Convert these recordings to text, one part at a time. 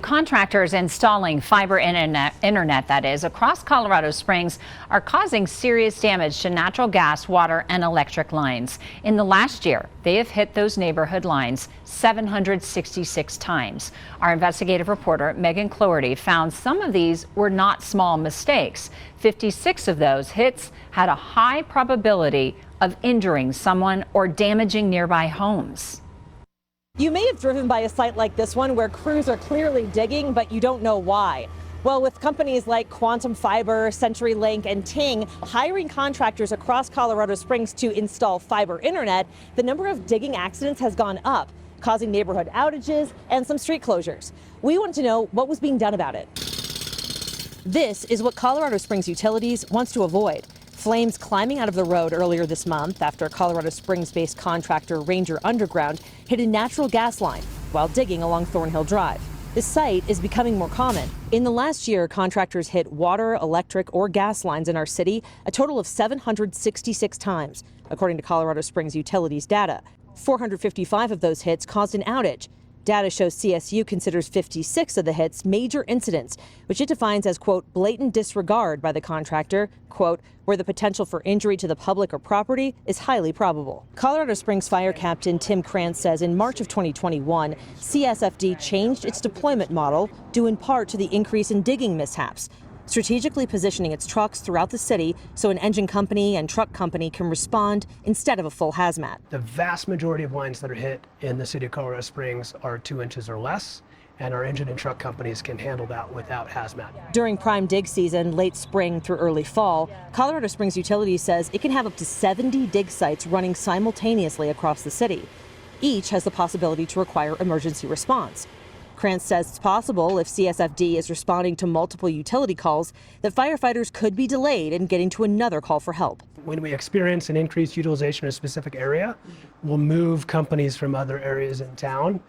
Contractors installing fiber internet that is, across Colorado Springs are causing serious damage to natural gas, water, and electric lines. In the last year, they have hit those neighborhood lines 766 times. Our investigative reporter, Megan Cloherty, found some of these were not small mistakes. 56 of those hits had a high probability of injuring someone or damaging nearby homes. You may have driven by a site like this one where crews are clearly digging, but you don't know why. Well, with companies like Quantum Fiber, CenturyLink, and Ting hiring contractors across Colorado Springs to install fiber internet, the number of digging accidents has gone up, causing neighborhood outages and some street closures. We wanted to know what was being done about it. This is what Colorado Springs Utilities wants to avoid. Flames climbing out of the road earlier this month after Colorado Springs-based contractor Ranger Underground hit a natural gas line while digging along Thornhill Drive. This site is becoming more common. In the last year, contractors hit water, electric, or gas lines in our city a total of 766 times, according to Colorado Springs Utilities data. 455 of those hits caused an outage. Data shows CSU considers 56 of the hits major incidents, which it defines as, quote, blatant disregard by the contractor, quote, where the potential for injury to the public or property is highly probable. Colorado Springs Fire Captain Tim Krantz says in March of 2021, CSFD changed its deployment model due in part to the increase in digging mishaps, strategically positioning its trucks throughout the city so an engine company and truck company can respond instead of a full hazmat. The vast majority of lines that are hit in the city of Colorado Springs are 2 inches or less, and our engine and truck companies can handle that without hazmat. During prime dig season, late spring through early fall, Colorado Springs Utilities says it can have up to 70 dig sites running simultaneously across the city. Each has the possibility to require emergency response. Krantz says it's possible, if CSFD is responding to multiple utility calls, that firefighters could be delayed in getting to another call for help. When we experience an increased utilization in a specific area, we'll move companies from other areas in town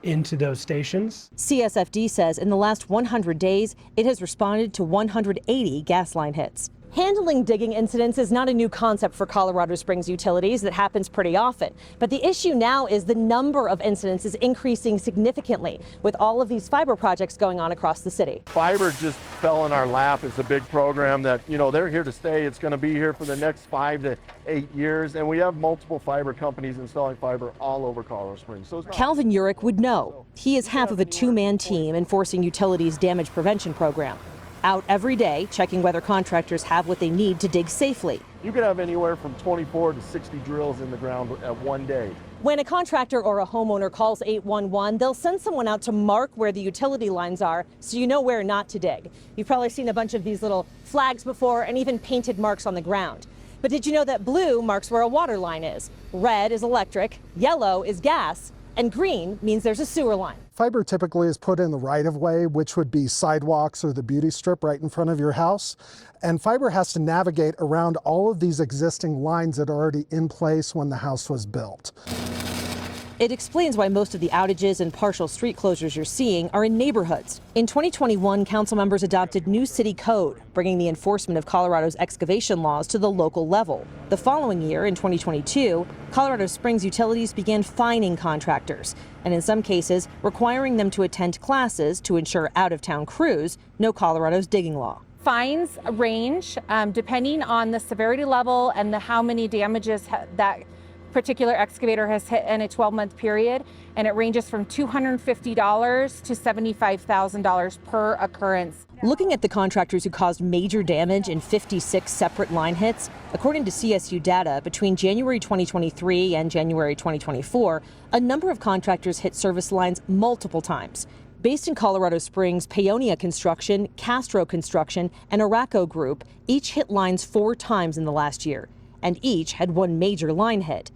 into those stations. CSFD says in the last 100 days, it has responded to 180 gas line hits. Handling digging incidents is not a new concept for Colorado Springs Utilities. That happens pretty often. But the issue now is the number of incidents is increasing significantly with all of these fiber projects going on across the city. Fiber just fell in our lap. It's a big program that, they're here to stay. It's going to be here for the next 5 to 8 years. And we have multiple fiber companies installing fiber all over Colorado Springs. So Calvin Urich would know. He is half of a two-man team enforcing utilities damage prevention program. Out every day, checking whether contractors have what they need to dig safely. You could have anywhere from 24 to 60 drills in the ground at one day. When a contractor or a homeowner calls 811, they'll send someone out to mark where the utility lines are so you know where not to dig. You've probably seen a bunch of these little flags before and even painted marks on the ground. But did you know that blue marks where a water line is? Red is electric, yellow is gas, and green means there's a sewer line. Fiber typically is put in the right-of-way, which would be sidewalks or the beauty strip right in front of your house. And fiber has to navigate around all of these existing lines that are already in place when the house was built. It explains why most of the outages and partial street closures you're seeing are in neighborhoods. In 2021, council members adopted new city code, bringing the enforcement of Colorado's excavation laws to the local level. The following year, in 2022, Colorado Springs Utilities began fining contractors, and in some cases, requiring them to attend classes to ensure out-of-town crews know Colorado's digging law. Fines range depending on the severity level and how many damages that particular excavator has hit in a 12-month period, and it ranges from $250 to $75,000 per occurrence. Looking at the contractors who caused major damage in 56 separate line hits, according to CSU data, between January 2023 and January 2024, a number of contractors hit service lines multiple times. Based in Colorado Springs, Paonia Construction, Castro Construction, and Araco Group each hit lines 4 times in the last year, and each had one major line hit.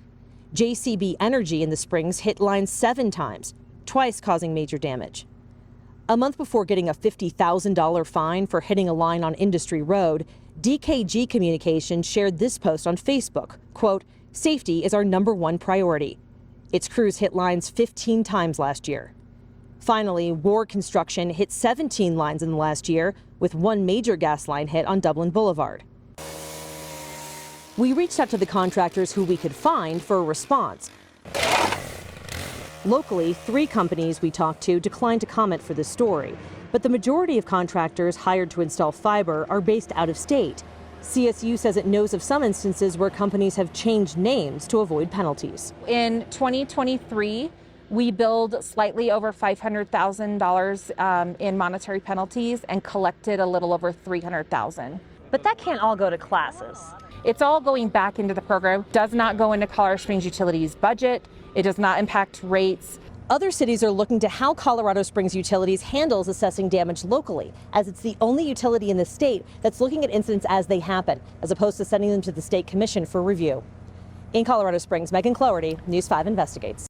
JCB Energy in the Springs hit lines 7 times, twice causing major damage. A month before getting a $50,000 fine for hitting a line on Industry Road, DKG Communications shared this post on Facebook, quote, "Safety is our #1 priority." Its crews hit lines 15 times last year. Finally, War Construction hit 17 lines in the last year, with one major gas line hit on Dublin Boulevard. We reached out to the contractors who we could find for a response. Locally, 3 companies we talked to declined to comment for this story, but the majority of contractors hired to install fiber are based out of state. CSU says it knows of some instances where companies have changed names to avoid penalties. In 2023, we billed slightly over $500,000 in monetary penalties and collected a little over $300,000. But that can't all go to classes. It's all going back into the program. Does not go into Colorado Springs Utilities' budget. It does not impact rates. Other cities are looking to how Colorado Springs Utilities handles assessing damage locally, as it's the only utility in the state that's looking at incidents as they happen, as opposed to sending them to the state commission for review. In Colorado Springs, Megan Cloherty, News 5 Investigates.